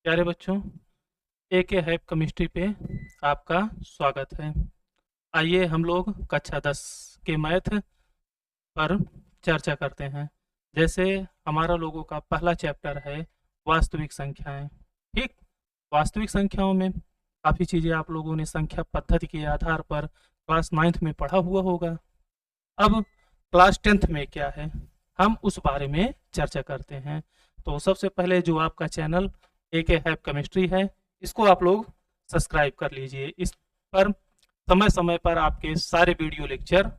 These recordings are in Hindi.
प्यारे बच्चों, एके हैप केमिस्ट्री पे आपका स्वागत है। आइए हम लोग कक्षा 10 के मैथ पर चर्चा करते हैं। जैसे हमारा लोगों का पहला चैप्टर है वास्तविक संख्याएं। ठीक, वास्तविक संख्याओं में काफ़ी चीज़ें आप लोगों ने संख्या पद्धति के आधार पर क्लास 9th में पढ़ा हुआ होगा। अब क्लास 10th में क्या है, हम उस बारे में चर्चा करते हैं। तो सबसे पहले जो आपका चैनल एके हैप केमिस्ट्री है, इसको आप लोग सब्सक्राइब कर लीजिए। इस पर समय समय पर आपके सारे वीडियो लेक्चर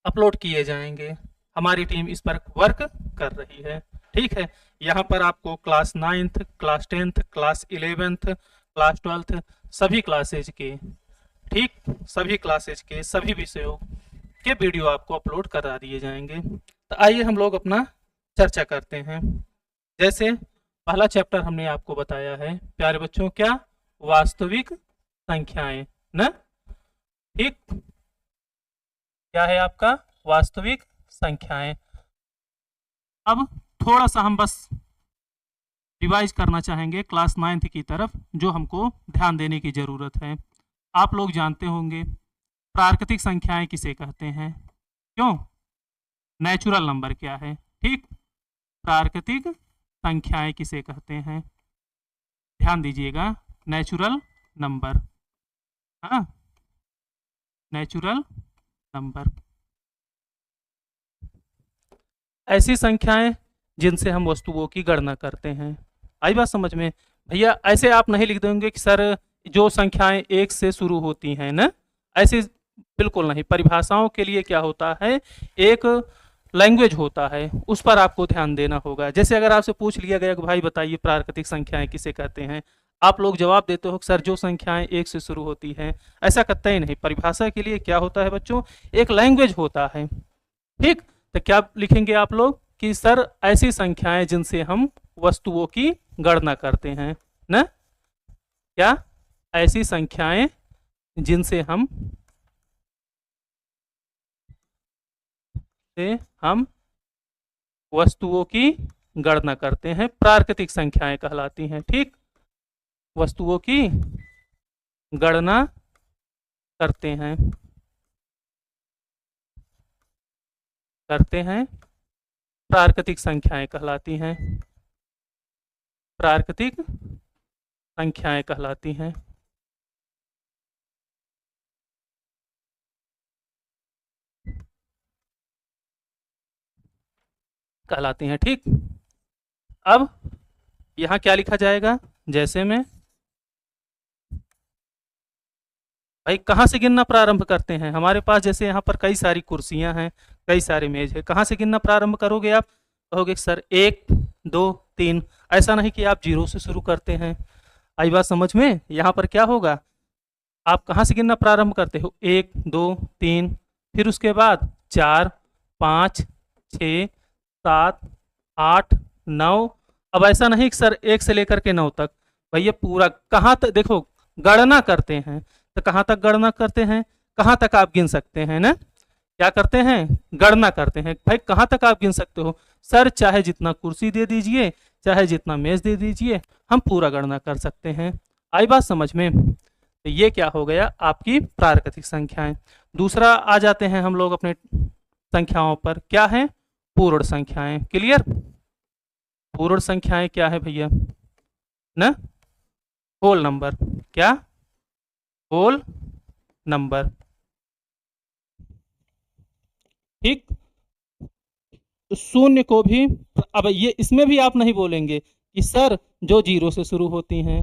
अपलोड किए जाएंगे। हमारी टीम इस पर वर्क कर रही है। ठीक है, यहाँ पर आपको class 9th, class 10th, class 11th, class 12th सभी क्लासेज के, ठीक, सभी क्लासेज के सभी विषयों के वीडियो आपको अपलोड करा दिए जाएंगे। तो आइए हम लोग अपना चर्चा करते हैं। जैसे पहला चैप्टर हमने आपको बताया है प्यारे बच्चों, क्या, वास्तविक संख्याएं ना। ठीक, क्या है आपका वास्तविक संख्याएं। अब थोड़ा सा हम बस रिवाइज करना चाहेंगे क्लास 9th की तरफ, जो हमको ध्यान देने की जरूरत है। आप लोग जानते होंगे प्राकृतिक संख्याएं किसे कहते हैं, क्यों, नेचुरल नंबर क्या है। ठीक, प्राकृतिक संख्याएं किसे कहते हैं, ध्यान दीजिएगा, नेचुरल नंबर। हाँ, नेचुरल नंबर ऐसी संख्याएं जिनसे हम वस्तुओं की गणना करते हैं। आई बात समझ में भैया? ऐसे आप नहीं लिख देंगे कि सर जो संख्याएं 1 से शुरू होती हैं ना, ऐसे बिल्कुल नहीं। परिभाषाओं के लिए क्या होता है, एक लैंग्वेज होता है, उस पर आपको ध्यान देना होगा। जैसे अगर आपसे पूछ लिया गया कि भाई बताइए प्राकृतिक संख्याएं किसे कहते हैं, आप लोग जवाब देते हो सर जो संख्याएं 1 से शुरू होती हैं। ऐसा कतई नहीं। परिभाषा के लिए क्या होता है बच्चों, एक लैंग्वेज होता है। ठीक, तो क्या लिखेंगे आप लोग कि सर ऐसी संख्याएं जिनसे हम वस्तुओं की गणना करते हैं ना, क्या, ऐसी संख्याएं जिनसे हम वस्तुओं की गणना करते हैं, प्राकृतिक संख्याएं कहलाती हैं। ठीक, वस्तुओं की गणना करते हैं प्राकृतिक संख्याएं कहलाती हैं, प्राकृतिक संख्याएं कहलाती हैं। ठीक, अब यहां क्या लिखा जाएगा, जैसे में भाई कहाँ से गिनना प्रारंभ करते हैं। हमारे पास जैसे यहाँ पर कई सारी कुर्सियां हैं, कई सारे मेज है, कहाँ से गिनना प्रारंभ करोगे आप? कहोगे सर 1 2 3। ऐसा नहीं कि आप 0 से शुरू करते हैं। आई बात समझ में? यहाँ पर क्या होगा, आप कहाँ से गिनना प्रारंभ करते हो, 1 2 3, फिर उसके बाद 4 5 6 7 8 9। अब ऐसा नहीं कि सर 1 से लेकर के 9 तक, भैया पूरा कहाँ तक, देखो गणना करते हैं तो कहाँ तक गणना करते हैं, कहाँ तक आप गिन सकते हैं ना, क्या करते हैं, गणना करते हैं। भाई कहाँ तक आप गिन सकते हो, सर चाहे जितना कुर्सी दे दीजिए, चाहे जितना मेज दे दीजिए, हम पूरा गणना कर सकते हैं। आई बात समझ में? तो ये क्या हो गया, आपकी प्राकृतिक संख्याएं। दूसरा आ जाते हैं हम लोग अपने संख्याओं पर, क्या है, पूर्ण संख्याएं। क्लियर? पूर्ण संख्याएं क्या है भैया ना, होल नंबर। क्या, होल नंबर। ठीक, तो शून्य को भी, अब ये इसमें भी आप नहीं बोलेंगे कि सर जो 0 से शुरू होती हैं।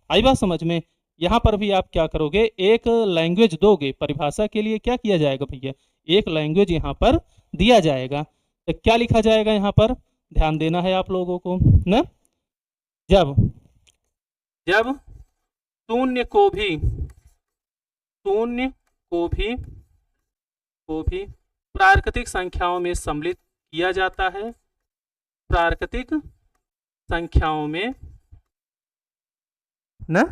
आई बात समझ में? यहाँ पर भी आप क्या करोगे, एक लैंग्वेज दोगे। परिभाषा के लिए क्या किया जाएगा भैया, एक लैंग्वेज यहाँ पर दिया जाएगा। तो क्या लिखा जाएगा यहाँ पर, ध्यान देना है आप लोगों को ना। जब जब शून्य को भी प्राकृतिक संख्याओं में सम्मिलित किया जाता है, प्राकृतिक संख्याओं में ना,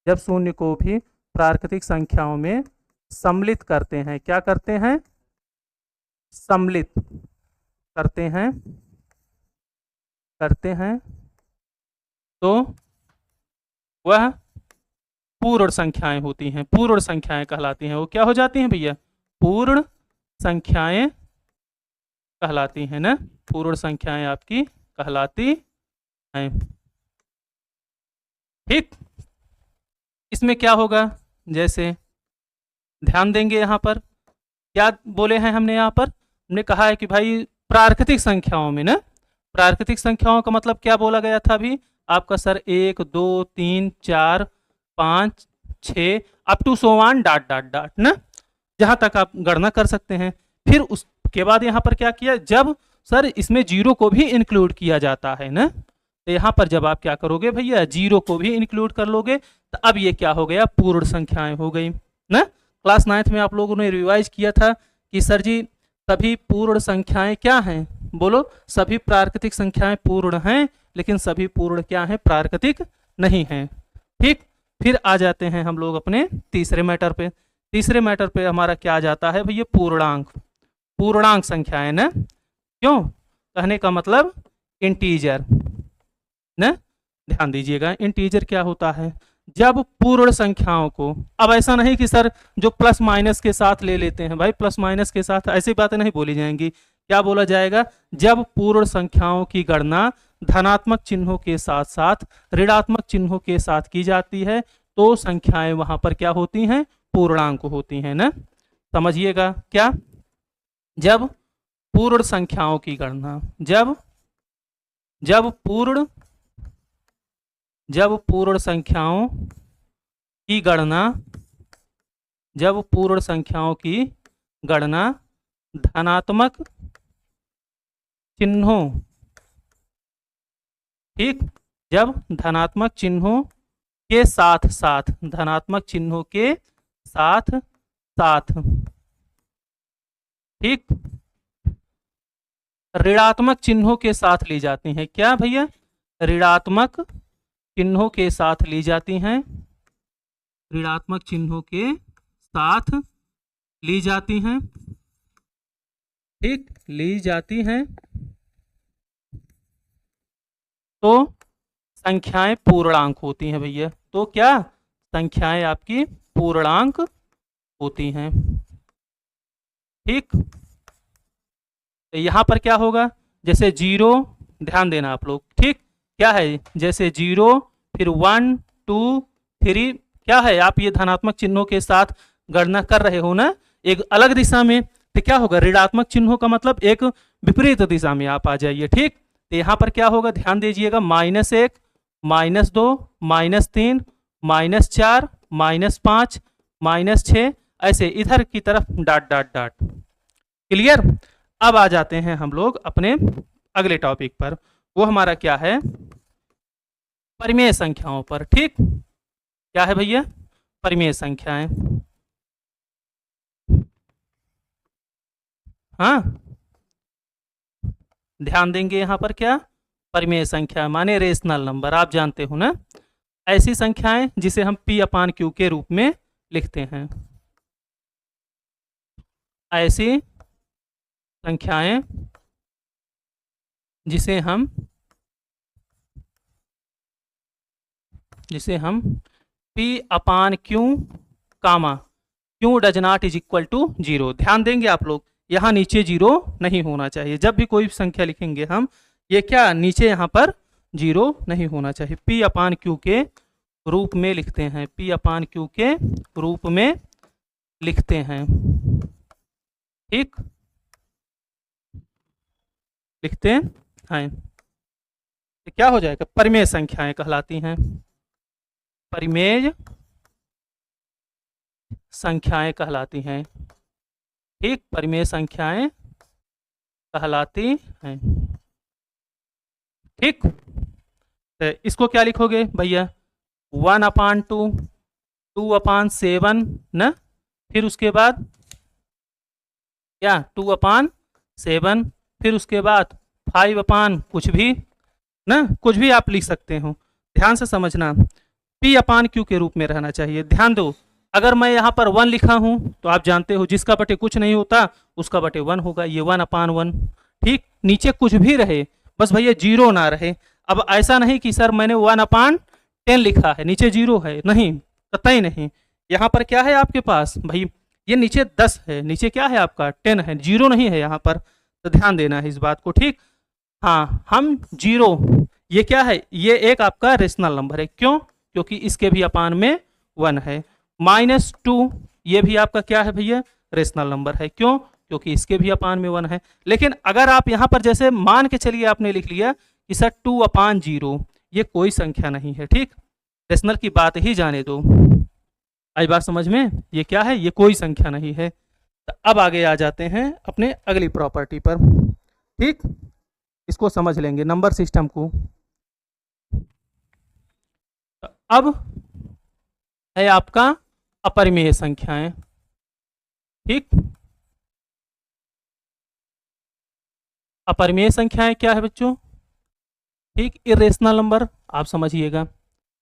जब शून्य को भी प्राकृतिक संख्याओं में सम्मिलित करते हैं, क्या करते हैं, सम्मिलित करते हैं तो वह पूर्ण संख्याएं होती हैं, पूर्ण संख्याएं कहलाती हैं। वो क्या हो जाती हैं भैया? पूर्ण संख्याएं कहलाती हैं ना, पूर्ण संख्याएं आपकी कहलाती हैं। ठीक, इसमें क्या होगा, जैसे ध्यान देंगे यहाँ पर क्या बोले हैं हमने, यहाँ पर हमने कहा है कि भाई प्राकृतिक संख्याओं में ना, प्राकृतिक संख्याओं का मतलब क्या बोला गया था अभी आपका sir? 1 2 3 4 5 6 up to so on dot dot dot ना, जहां तक आप गणना कर सकते हैं। फिर उसके बाद यहाँ पर क्या किया, जब सर इसमें जीरो को भी इंक्लूड किया जाता है ना, तो यहाँ पर जब आप क्या करोगे भैया, जीरो को भी इंक्लूड कर लोगे, तो अब ये क्या हो गया, पूर्ण संख्याएं हो गई ना। क्लास 9th में आप लोगों ने रिवाइज किया था कि सर जी सभी पूर्ण संख्याएं क्या हैं, बोलो, सभी प्राकृतिक संख्याएं पूर्ण हैं, लेकिन सभी पूर्ण क्या हैं, प्राकृतिक नहीं हैं। ठीक, फिर आ जाते हैं हम लोग अपने तीसरे मैटर पे। तीसरे मैटर पे हमारा क्या आ जाता है भैया, पूर्णांक, पूर्णांक संख्याएं ना, क्यों, कहने का मतलब इंटीजर ना। ध्यान दीजिएगा, इंटीजर क्या होता है, जब पूर्ण संख्याओं को, अब ऐसा नहीं कि सर जो प्लस माइनस के साथ ले लेते हैं, भाई प्लस माइनस के साथ ऐसी बातें नहीं बोली जाएंगी। क्या बोला जाएगा, जब पूर्ण संख्याओं की गणना धनात्मक चिन्हों के साथ साथ ऋणात्मक चिन्हों के साथ की जाती है, तो संख्याएं वहां पर क्या होती हैं, पूर्णांक होती हैं ना। समझिएगा क्या, जब पूर्ण संख्याओं की गणना, जब पूर्ण संख्याओं की गणना, जब पूर्ण संख्याओं की गणना धनात्मक चिन्हों, ठीक, जब धनात्मक चिन्हों के साथ साथ, धनात्मक चिन्हों के साथ साथ, ठीक, ऋणात्मक चिन्हों के साथ ली जाती हैं। क्या भैया, ऋणात्मक चिन्हों के साथ ली जाती हैं, ऋणात्मक चिन्हों के साथ ली जाती हैं, ठीक, ली जाती हैं, तो संख्याएं पूर्णांक होती हैं भैया। तो क्या, संख्याएं आपकी पूर्णांक होती हैं। ठीक, तो यहां पर क्या होगा, जैसे जीरो, ध्यान देना आप लोग, ठीक, क्या है, जैसे 0 फिर 1 2 3, क्या है, आप ये धनात्मक चिन्हों के साथ गणना कर रहे हो ना, एक अलग दिशा में, तो क्या होगा, ऋणात्मक चिन्हों का मतलब एक विपरीत दिशा में आप आ जाइए। ठीक, तो यहाँ पर क्या होगा, ध्यान दीजिएगा, -1 -2 -3 -4 -5 -6, ऐसे इधर की तरफ डॉट डॉट डॉट। क्लियर। अब आ जाते हैं हम लोग अपने अगले टॉपिक पर, वो हमारा क्या है, परिमेय संख्याओं पर। ठीक, क्या है भैया, परिमेय संख्याएं। हाँ, ध्यान देंगे यहां पर क्या, परिमेय संख्या माने रेशनल नंबर, आप जानते हो ना, ऐसी संख्याएं जिसे हम P/Q के रूप में लिखते हैं, ऐसी संख्याएं जिसे हम P/Q comma Q does not is equal to 0। ध्यान देंगे आप लोग, यहाँ नीचे 0 नहीं होना चाहिए, जब भी कोई संख्या लिखेंगे हम, ये क्या, नीचे यहाँ पर 0 नहीं होना चाहिए, P/Q के रूप में लिखते हैं, P/Q के रूप में लिखते हैं। ठीक, लिखते हैं, तो क्या हो जाएगा, परिमेय संख्याएं कहलाती हैं, परिमेय संख्याएं कहलाती हैं। ठीक, परिमेय संख्याएं कहलाती हैं। ठीक, तो इसको क्या लिखोगे भैया, 1/2 2/7 ना, फिर उसके बाद क्या, 2/7, फिर उसके बाद 5 कुछ भी ना, कुछ भी आप लिख सकते हो, ध्यान से समझना, P/Q के रूप में रहना चाहिए। ध्यान दो, अगर मैं यहाँ पर 1 लिखा हूं तो आप जानते हो जिसका बटे कुछ नहीं होता उसका बटे 1 होगा, ये 1/1। ठीक, नीचे कुछ भी रहे, बस भैया 0 ना रहे। अब ऐसा नहीं कि सर मैंने 1/10 लिखा है, नीचे 0 है, नहीं, कतई नहीं। यहाँ पर क्या है आपके पास भाई, ये नीचे 10 है, नीचे क्या है आपका 10 है, 0 नहीं है यहाँ पर, तो ध्यान देना है इस बात को, ठीक। हाँ, हम 0, ये क्या है, ये एक आपका रेशनल नंबर है, क्यों, क्योंकि इसके भी अपान में 1 है। -2 ये भी आपका क्या है भैया, रेशनल नंबर है, क्यों, क्योंकि इसके भी अपान में 1 है। लेकिन अगर आप यहाँ पर जैसे मान के चलिए आपने लिख लिया कि सर 2/0, ये कोई संख्या नहीं है, ठीक, रेशनल की बात ही जाने दो। आई बात समझ में, ये क्या है, ये कोई संख्या नहीं है। तो अब आगे आ जाते हैं अपने अगली प्रॉपर्टी पर, ठीक, इसको समझ लेंगे नंबर सिस्टम को। तो अब है आपका अपरिमेय संख्याएं, ठीक। अपरिमेय संख्याएं क्या है बच्चों, ठीक, इरेशनल नंबर, आप समझिएगा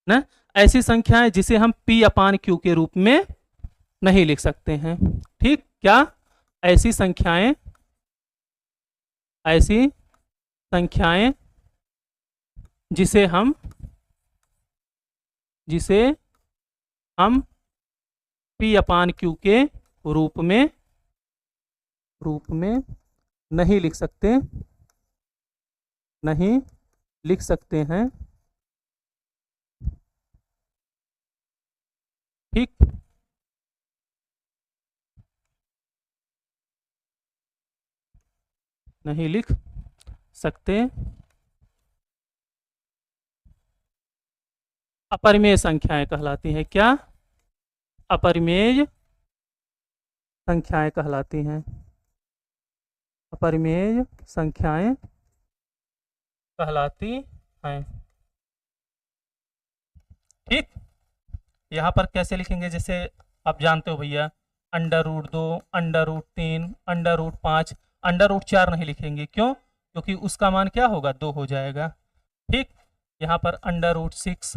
ना, ऐसी संख्याएं जिसे हम P/Q के रूप में नहीं लिख सकते हैं, ठीक, क्या, ऐसी संख्याएं जिसे हम P/Q के रूप में नहीं लिख सकते हैं, ठीक। नहीं लिख सकते, अपरिमेय संख्याएं कहलाती हैं, क्या, अपरिमेय संख्याएं कहलाती हैं, अपरिमेय संख्याएं कहलाती हैं, ठीक। यहाँ पर कैसे लिखेंगे, जैसे आप जानते हो भैया, √2, √3, √5, √4 नहीं लिखेंगे, क्यों, क्योंकि उसका मान क्या होगा, 2 हो जाएगा, ठीक। यहाँ पर √6 ...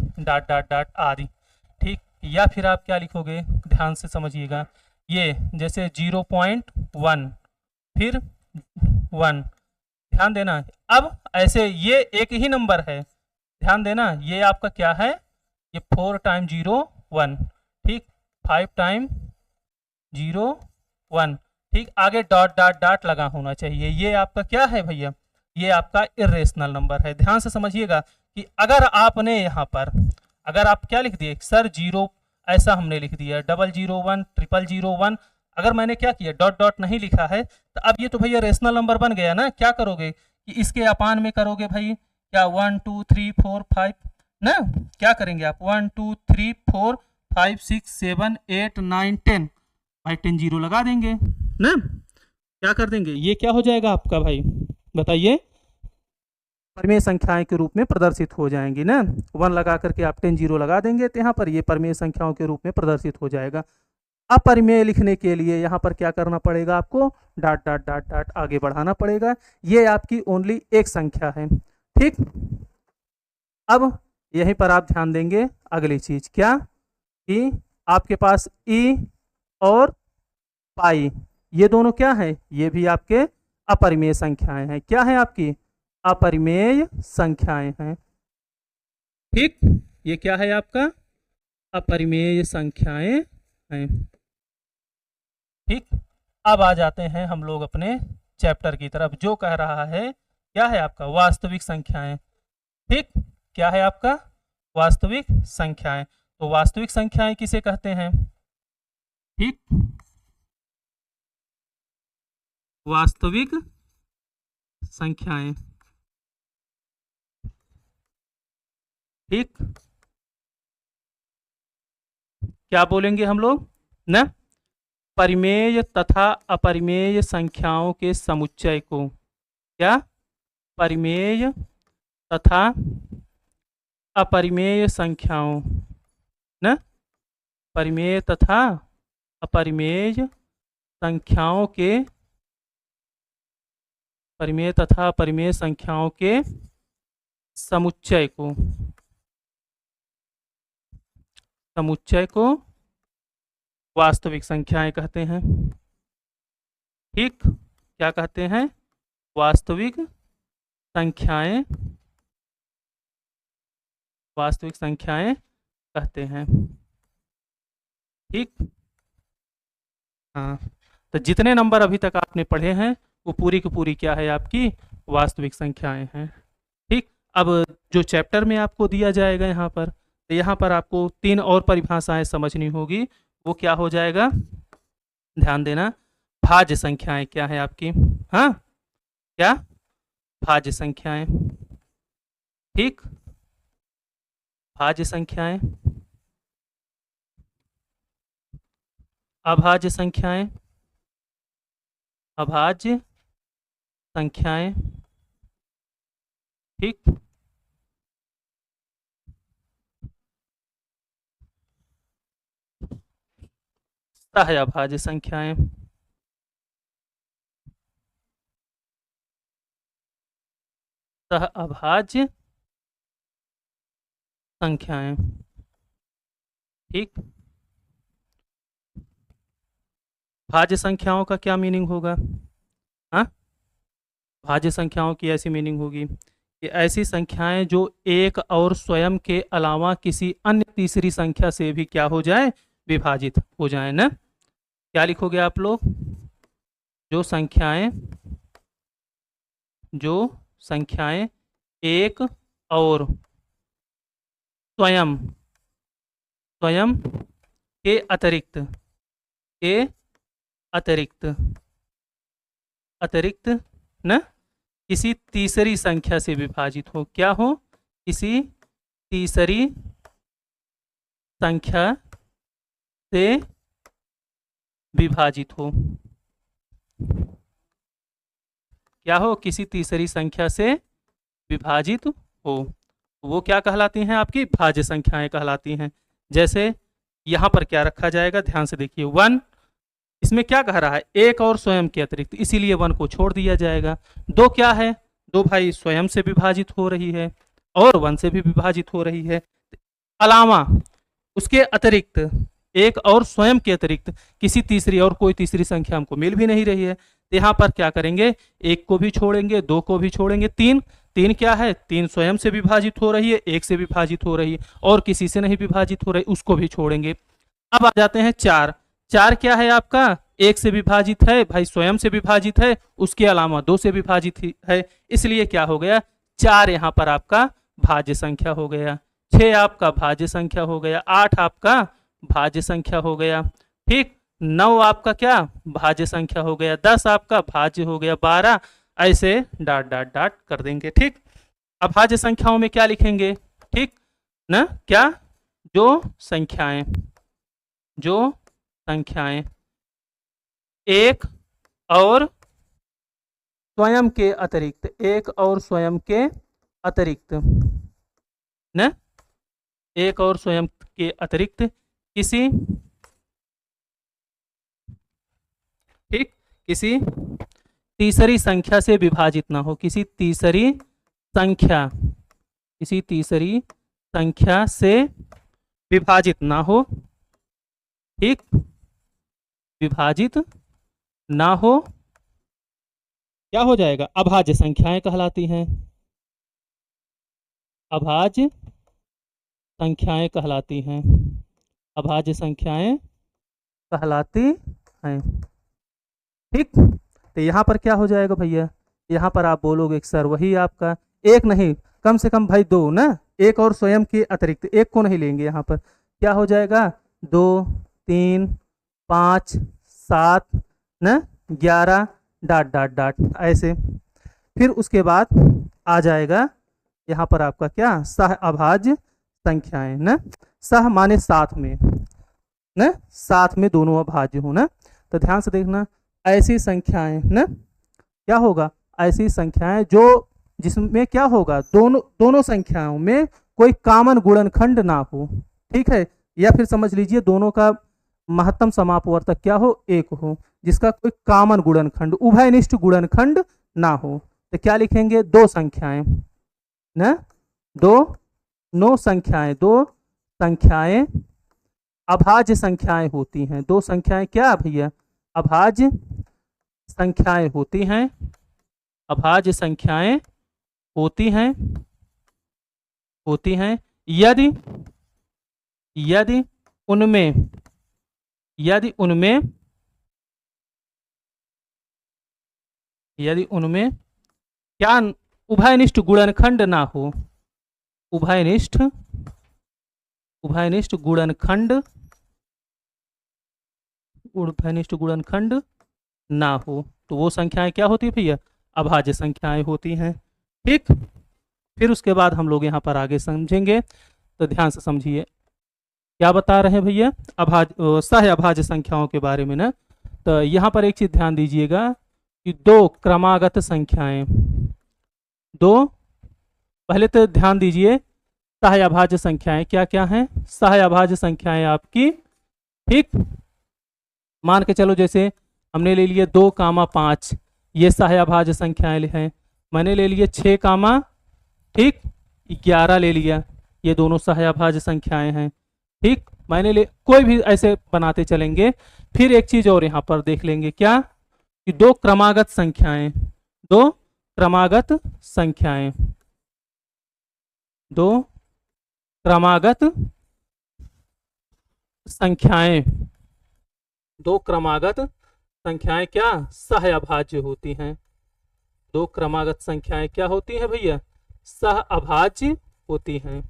आदि, ठीक। या फिर आप क्या लिखोगे, ध्यान से समझिएगा, ये जैसे 0.1 फिर 1, ध्यान देना। अब ऐसे ये एक ही नंबर है, ध्यान देना, ये आपका क्या है, ये 4 × 0 1, ठीक, 5 × 0 1, ठीक, आगे ... लगा होना चाहिए, ये आपका क्या है भैया, ये आपका इरेशनल नंबर है। ध्यान से समझिएगा कि अगर आपने यहाँ पर, अगर आप क्या लिख दिए सर 0, ऐसा हमने लिख दिया 001 001, अगर मैंने क्या किया ... नहीं लिखा है, तो अब ये तो भैया रेशनल नंबर बन गया ना, क्या करोगे कि इसके अपान में करोगे भाई, क्या 1 2 3 4 5 ना, क्या करेंगे आप 1 2 3 4 5 6 7 8 9 10, भाई 10 0 लगा देंगे ना, क्या कर देंगे, ये क्या हो जाएगा आपका भाई, बताइए, परिमेय संख्याएं के रूप में प्रदर्शित हो जाएंगी ना, 1 लगा करके आप 10 0 लगा देंगे, तो यहाँ पर ये परिमेय संख्याओं के रूप में प्रदर्शित हो जाएगा। अपरिमेय लिखने के लिए यहाँ पर क्या करना पड़ेगा आपको, ... आगे बढ़ाना पड़ेगा, ये आपकी ओनली एक संख्या है, ठीक। अब यहीं पर आप ध्यान देंगे अगली चीज, क्या, कि आपके पास ई और पाई, ये दोनों क्या है, ये भी आपके अपरिमेय संख्याएं हैं, क्या है आपकी अपरिमेय संख्याएं हैं, ठीक, ये क्या है आपका अपरिमेय संख्याएं हैं, ठीक। अब आ जाते हैं हम लोग अपने चैप्टर की तरफ, जो कह रहा है क्या है आपका वास्तविक संख्याएं, ठीक, क्या है आपका वास्तविक संख्याएं। तो वास्तविक संख्याएं किसे कहते हैं, ठीक, वास्तविक संख्याएं, ठीक, क्या बोलेंगे हम लोग ना, परिमेय तथा अपरिमेय संख्याओं के समुच्चय को, क्या, परिमेय तथा अपरिमेय संख्याओं ना, परिमेय तथा अपरिमेय संख्याओं के, परिमेय तथा अपरिमेय संख्याओं के समुच्चय को वास्तविक संख्याएं कहते हैं, ठीक, क्या कहते हैं, वास्तविक संख्याएं वास्तविक संख्याएं कहते हैं। ठीक। हाँ, तो जितने नंबर अभी तक आपने पढ़े हैं वो पूरी की पूरी क्या है, आपकी वास्तविक संख्याएं हैं। ठीक। अब जो चैप्टर में आपको दिया जाएगा यहाँ पर, तो यहाँ पर आपको 3 और परिभाषाएं समझनी होगी। वो क्या हो जाएगा, ध्यान देना। भाज्य संख्याएं क्या है आपकी, हाँ, क्या, भाज्य संख्याएं। ठीक, भाज्य संख्याएं, अभाज्य संख्याएं, अभाज्य संख्याएं। ठीक, सह अभाज्य संख्याएं, सह अभाज्य संख्याएं। ठीक, भाज्य संख्याओं का क्या मीनिंग होगा, हाँ, भाज्य संख्याओं की ऐसी मीनिंग होगी कि ऐसी संख्याएं जो एक और स्वयं के अलावा किसी अन्य तीसरी संख्या से भी क्या हो जाए, विभाजित हो जाए ना। क्या लिखोगे आप लोग, जो संख्याएं एक और स्वयं के अतिरिक्त न किसी तीसरी संख्या से विभाजित हो, क्या हो, किसी तीसरी संख्या से विभाजित हो, क्या हो, किसी तीसरी संख्या से विभाजित हो, वो क्या कहलाती हैं, आपकी भाज्य संख्याएं कहलाती हैं। जैसे यहाँ पर क्या रखा जाएगा, ध्यान से देखिए, 1, इसमें क्या कह रहा है, एक और स्वयं के अतिरिक्त, इसीलिए 1 को छोड़ दिया जाएगा। 2 क्या है, 2 भाई स्वयं से विभाजित हो रही है और 1 से भी विभाजित हो रही है, अलावा उसके अतिरिक्त एक और स्वयं के अतिरिक्त किसी तीसरी और कोई तीसरी संख्या हमको मिल भी नहीं रही है, तो यहाँ पर क्या करेंगे, 1 को भी छोड़ेंगे, 2 को भी छोड़ेंगे, 3 क्या है, 3 स्वयं से विभाजित हो रही है, 1 से विभाजित हो रही है और किसी से नहीं विभाजित हो रही, उसको भी छोड़ेंगे। अब आ जाते हैं 4 क्या है आपका, 1 से विभाजित है, भाई स्वयं से विभाजित है, उसके अलावा 2 से विभाजित है, इसलिए क्या हो गया, 4 यहाँ पर आपका भाज्य संख्या हो गया। 6 आपका भाज्य संख्या हो गया। 8 आपका भाज्य संख्या हो गया। ठीक, 9 आपका क्या भाज्य संख्या हो गया। 10 आपका भाज्य हो गया। 12 ऐसे डॉट डॉट डॉट कर देंगे। ठीक, अब भाज्य संख्याओं में क्या लिखेंगे, ठीक ना, क्या, जो संख्याएं एक और स्वयं के अतिरिक्त, एक और स्वयं के अतिरिक्त न, एक और स्वयं के अतिरिक्त किसी, ठीक, किसी तीसरी संख्या से विभाजित ना हो, किसी तीसरी संख्या से विभाजित ना हो, ठीक, विभाजित ना हो, क्या हो जाएगा, अभाज्य संख्याएं कहलाती हैं, अभाज्य संख्याएं कहलाती हैं, अभाज्य संख्याएं कहलाती हैं। ठीक, तो यहाँ पर क्या हो जाएगा भैया, यहाँ पर आप बोलोगे सर वही आपका, एक नहीं, कम से कम भाई 2 ना, एक और स्वयं के अतिरिक्त, एक को नहीं लेंगे, यहाँ पर क्या हो जाएगा, 2, 3, 5, 7 न, 11 डॉट डॉट डॉट ऐसे। फिर उसके बाद आ जाएगा यहाँ पर आपका क्या, सह अभाज्य संख्याएं न, सह माने साथ में न, साथ में दोनों अभाज्य हो ना, तो ध्यान से देखना, ऐसी संख्याएं न, क्या होगा, ऐसी संख्याएं जो जिसमें क्या होगा, दोनों संख्याओं में कोई कॉमन गुणनखंड ना हो, ठीक है, या फिर समझ लीजिए दोनों का महत्तम समापवर्तक क्या हो, 1 हो, जिसका कोई कॉमन गुणनखंड, उभयनिष्ठ गुणनखंड ना हो, तो क्या लिखेंगे, 2 संख्याएं न, 2 संख्याएं अभाज्य संख्याएं होती हैं। 2 संख्याएं क्या भैया, अभाज्य संख्याएं होती हैं, अभाज्य संख्याएं होती हैं यदि यदि उनमें यदि उनमें यदि उनमें क्या उभयनिष्ठ गुणनखंड ना हो, उभयनिष्ठ उभयनिष्ठ गुणनखंड उभयनिष्ठ गुणनखंड ना हो, तो वो संख्याएं क्या होती है भैया? अभाज्य संख्याएं होती हैं। ठीक, फिर उसके बाद हम लोग यहाँ पर आगे समझेंगे, तो ध्यान से समझिए क्या बता रहे हैं भैया सह अभाज्य संख्याओं के बारे में ना। तो यहाँ पर एक चीज ध्यान दीजिएगा कि दो क्रमागत संख्याएं, दो, पहले तो ध्यान दीजिए सह अभाज्य संख्याएं क्या क्या हैं। सह अभाज्य संख्याएं आपकी, ठीक, मान के चलो जैसे हमने ले लिए 2, 5, ये सह अभाज्य संख्याएं हैं। मैंने ले लिए 6, ठीक, 11 ले लिया, ये दोनों सह अभाज्य संख्याएं हैं। ठीक, मैंने ले कोई भी ऐसे बनाते चलेंगे। फिर एक चीज और यहाँ पर देख लेंगे क्या, कि दो क्रमागत संख्याएं, दो क्रमागत संख्याएं, दो क्रमागत संख्याएं, दो क्रमागत संख्याएं क्या सह अभाज्य होती हैं। दो क्रमागत संख्याएं क्या होती हैं भैया? सह अभाज्य होती हैं।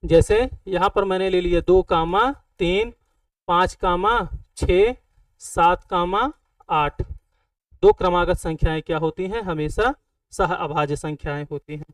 जैसे यहां पर मैंने ले लिया 2, 3, 5, 6, 7, 8। दो क्रमागत संख्याएं क्या होती हैं? हमेशा सह अभाज्य संख्याएं होती हैं।